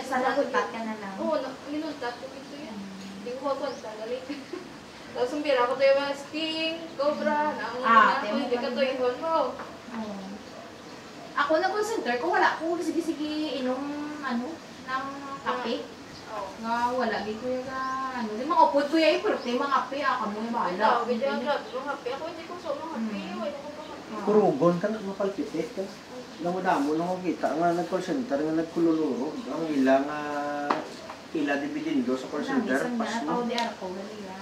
Basta nakuntat ka na lang. Oo, ninuntat ko ito yan. Hindi ko makunta, galit. Tapos umpira ko tayo mga sting, cobra, hindi ka to ihon mo. Ako nag-concentrate ko, wala ko sige-sige inom, ng kape. Nga wala, di ko yung di mga upod ko yung ipurte, mga kape, ako mo yung bahala. Medyo ang grabe, mga kape. Ako hindi ko so mga kape, wala ko pa kape. Kurugon ka na, mapalpitit ka. Damo-damo nung kita nga nag-call center, nga nagkululuro. Ang ilang ila dividindo sa call center, pas mo. Di arko, wali yan.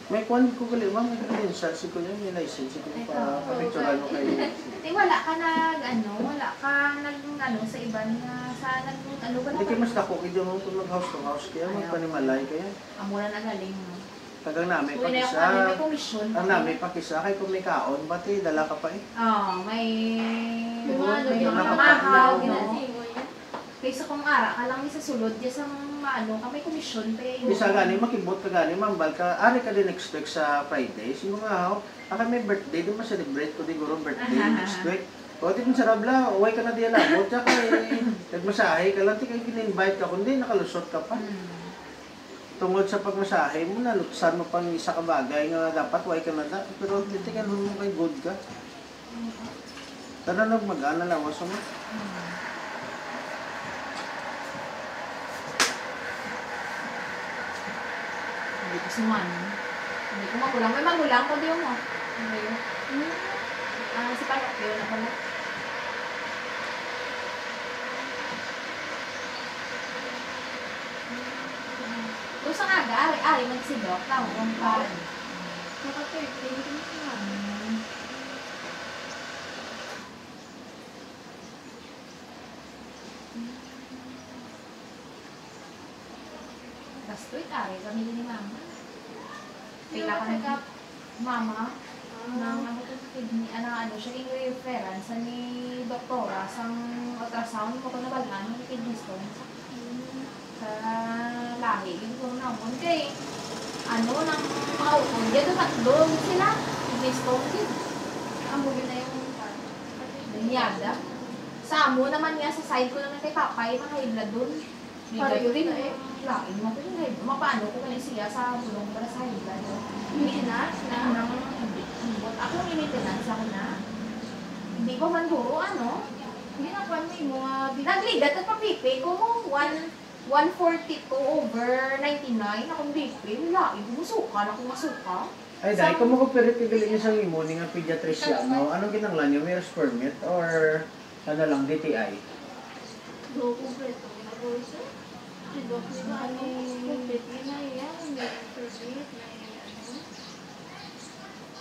May kwan ko gali, ma'am, nag-license ko yun, may license ko pa kapicturan mo kayo. Wala ka wala ka sa iba na, sa ba? Hindi kayo mas dako, kayo mo kung mag-house to house kaya, magpanimalay kaya. Amura na galing mo. Tagang namin pakisa, ang namin pakisa, kay kung may kaon, bati, dala ka pa eh. May namahaw, kaysa kung ara ka lang sa sulod, sa may komisyon pa yun. Bisa gani, makibot ka gani, mambal ka, ari ka din next week sa Friday, sino nga ho, may birthday, di ma-celebrate ko siguro birthday next week. O, di kung sarabla, uway ka na di alabot, tsaka nagmasahe ka lang, di kayo gin-invite ka, kundi nakalusot ka pa. Tungod sa pagmasahe mo, naluksan mo pang isa ka bagay nga dapat, uway ka na da, pero di ka mo kay good ka. Tara mag-ana lawas mo. Hindi ko suman. Hindi ko magulang. May magulang ko di mo. Si Parokyo na pala. Doon sa aga, ari magsidok. Tawag pa. Nakapwede, hindi ko naman. Bastoy, ari. Pamilya ni mama. Pila ka na mama. Kidney, siya yung reference ni doktora sang ultrasound ko na balaan ng kidney stone sa lahi. Yung kung naman kay ng mga ukon. Dito tatlo sila. Kidney stone din. Amo yun na yung Niyaga. Sa amo naman niya, sa side ko naman kay Papay, makaibla dun. Para yun rin lain mo ko yung hibla. Mapano ko kanil siya sa bulong para sa hibla. maintenance na. Ako yung maintenance ako na. Hindi ko man buro, Hindi na kwan mo mga nagligat at papipi ko mo, 140 ko over 99 akong BP. Wala, gumusuka na akong masuka. Ay, dahil kung mag-operate ka galing isang imo ni nga pediatrician, anong ginanglan niyo? May permit or lang, DTI? do completo. Si Doc nila, complete na yan. May permit,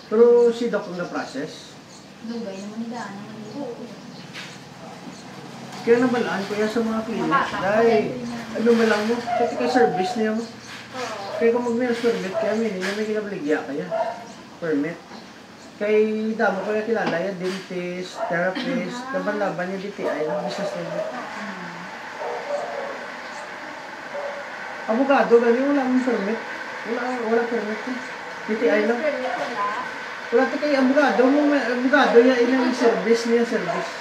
Pero si Doc ang na-process? Dugay naman ni Daan. Kaya nabalaan ko yan sa mga clinics. Dahil, ba lang mo? Kasi ka-service niya mo. Kaya kung mag-meals permit, kaya may kinabaligya kaya. Permit. Kay damo ko yung kilala yan, dentist, therapist, laban-laban yung DTI ng business nila. Abogado, gani wala mong permit. Wala permit. DTI lang. Wala ito kay abogado. Abogado yan, ilang service niya, service.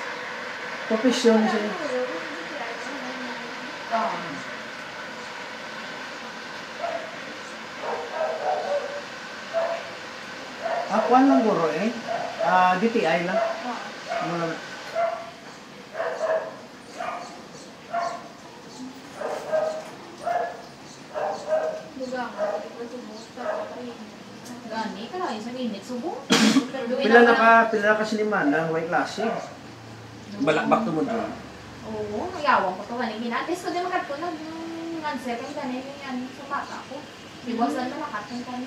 Profesyon siya. Akuan lang guro DTI lang. Muna na. Gani, kaya sa minute subo. Pila na kasi ni Manang, may klase. Balakbak to mo doon. Oo, mayawang ko to ganing minates ko din makat ko na yung answer kang ganin yan sa bata ko. Iwasan na makat ng kani.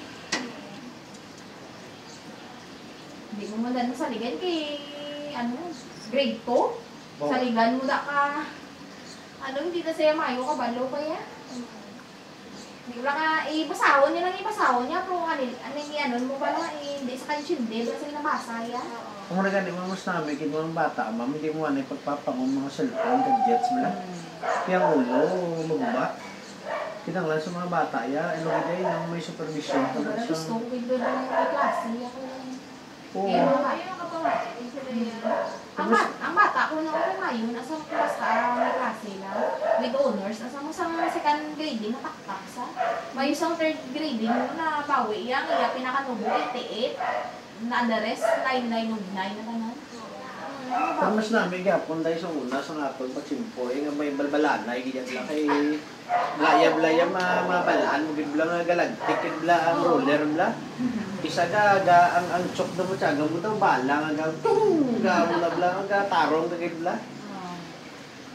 Hindi mo madan sa ligan kay grade 2. Sa ligan mo da ka hindi na siya mayo ka balo kaya. Hindi ko lang ibasahon niya pero mo ba lang hindi sa kanya hindi ba sila nabasa yan. Kung mga gani mo mas namin, kung mga bata, ma'am, hindi mo pagpapangong mga cellphone, gadgets mo lang. Kaya ulo, magubat. Kinanglan sa mga bata, ano kaya nang may supervision. Pero gusto ko yung doon ng klase. Ako lang. Oo. Eh, mga Ay, yung kapamati, sila yan. ang bata ko na ako ngayon, nasa basta may klase lang, with honors, nasa mo sa second grading, nataktak sa. May isang third grading na bawi yang iya pinakanubo, 88, na the rest, 9909 na ganun. Pero mas namin gapon dahil sa una, sa ngapon, pagsimpo, nga may balbalanay, ganyan lang kay blaya-blaya mabalaan, bigla nga galagtik, bigla ang roller, bigla. Isa ka, ang chok na mo siya, mo daw bala, nga tung, nga bla, nga tarong, nga bla.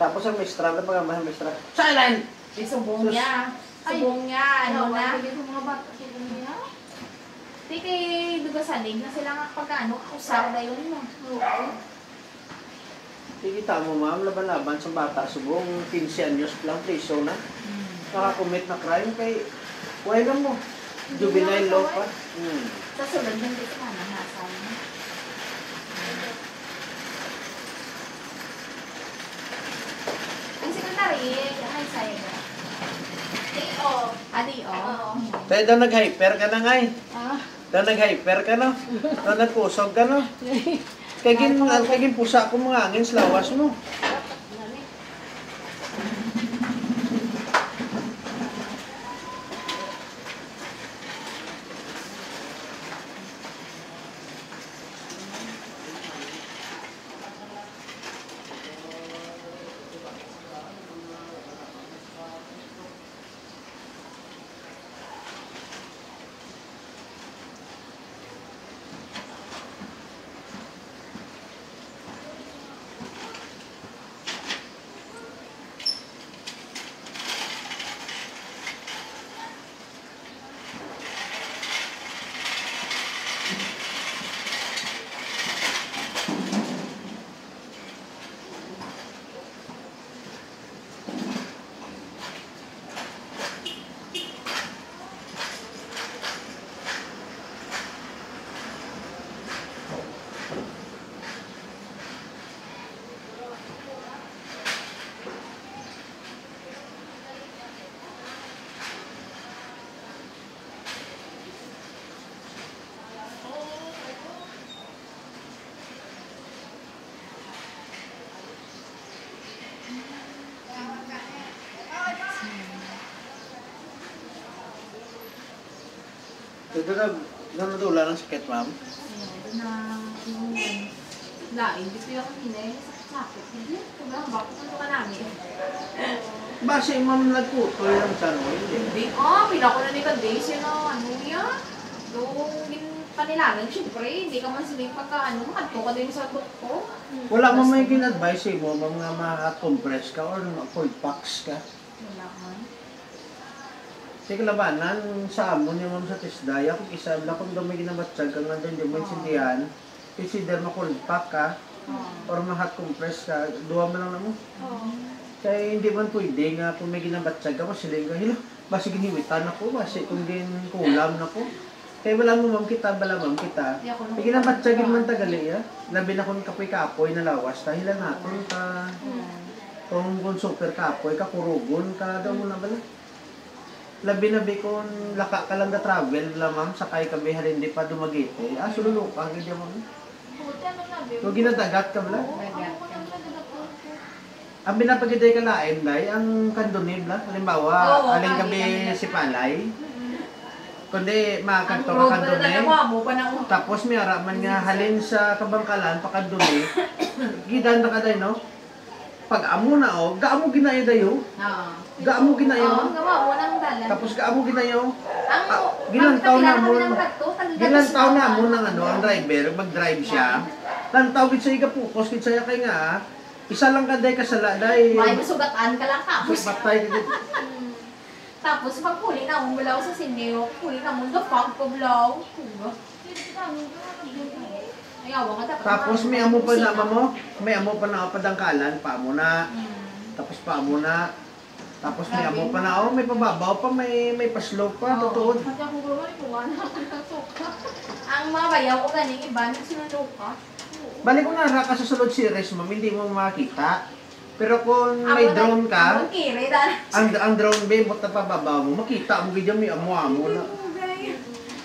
Tapos ang maestra, na pag ang maestra, silent! Subong niya. Subong niya, ano na. Hindi sa mga bata, sila niya. Di kay dugasalig na sila nga pagkano, kusar na yun mo. Kikita mo ma'am, laban-laban sa bata, subong 15 anyos lang, preso na. Nakakommit na crime kay, huwag mo. Juvenile law pa. Sa sunod yung dito ka na nasa mo. Ang secretary, ay sa'yo ba? D.O. Adi, Oo. Tayo daw nag-hyper ka na nga eh. Ah. Daw nag-hyper ka no? Daw nagkusog ka no? Kagin pusa ko mga angin sa lawas mo. Ito na nadula ng sakit ma'am. Ayun, na yung lain. Gusto yung kanina yung sakit. Hindi, sobrang bakit nito ka namin. Base ma'am nagputoy lang sa ano, hindi. Hindi, pila ko na ni Candace yun ano yan. Yung panilagan, syempre, hindi ka man sabihin pagka makanto ka din sa doktor. Wala mo may kin-advise mo, mga ma-compress ka or cold packs ka. Wala man. Sige labanan sa amon yung ma'am sa tisdaya, kung isa lang kung daw may ginabatsag ka nga doon, yung maintindihan, consider ma-cold pack ka, or ma-hot compress ka, duwa mo lang na mo. Kaya hindi man pwede nga kung may ginabatsag ka, masiling ka, hilo, basi giniwitan ako, basi kung din kulam na ko. Kaya wala mo ma'am kita, bala ma'am kita. May ginabatsagin man tagali ya, labi na kung kapoy-kapoy na lawas, dahilan natin ka, kung super kapoy, kakurugon ka, daw mo na bala. Labi-labi kung laka ka lang na travel la ma'am, sakay ka behar hindi pa dumagite. Sululok ka, ganyan mo. Buti ano na, babe? Kung ginadagat ka bala. Dagat ka. Ang binapagiday ka lain, day, ang kandunib la. Halimbawa, aling gabi si Palay. Kundi makakanto ka kandunib. Tapos may araman nga halin sa kabangkalan, pakandunib. Gidan na ka day, no? Pag amo na o, gaamo ginayo dayo. Gaamo ginayo. Gawa mo ng dalan. Tapos gaamo ginayo. Ang Gilantaw na mo. Gilantaw na mo ng ng ang driver, mag-drive siya. Lantaw gid sa igapukos gid saya kay nga. Isa lang kaday kasala day. May masugatan ka lang tapos. Patay gid. Tapos pag huli na mo bulaw sa sinyo, huli na mo the fuck ko bulaw. Ayaw ka dapat. Tapos may amo pa na mo, may amo pa na padangkalan, pa mo na. Tapos pa mo na. Tapos may amo pa na, may pababaw pa, may pa-slope pa, totoo. Kasi ako gawin, kung ano ako nasuka. Ang mga bayaw ko ganing iba, nagsinundo ka. Balik ko na ra ka sa sulod series, ma'am, hindi mo makita. Pero kung may drone ka, Ang kiri, dahil. ang drone ba, mo pababa mo, makita ang video mo, amo na.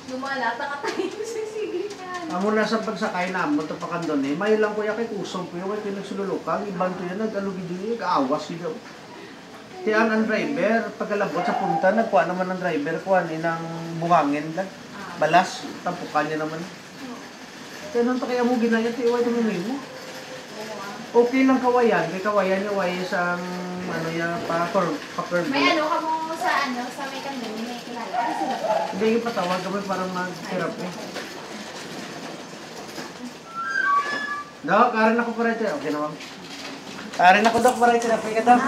Gumalata ka tayo sa sigitan. Amo na sa pagsakay na mo, ito pa kandun eh. May lang kuya kay kusong ko yung kay nagsululukan, ibang to yan, nag-alugi din yung kaawas yun. Tiyan ang driver, pagkalabot sa punta, nagkuha naman ang driver, kuha ni ng buhangin lang. Balas, tampukan niya naman. Kaya nung kaya mo ginaya, tiway tumimim mo. Okay lang kawayan, kay kawayan yung way sa ano ya pa-curve. May ano ka mo sa may kandang, may kilala. Ano sila po? Hindi yung patawag kami parang mag-therapy. Dok, karin ako para ito. Okay na ma'am. Karin ako dok para ito. Okay ka dok?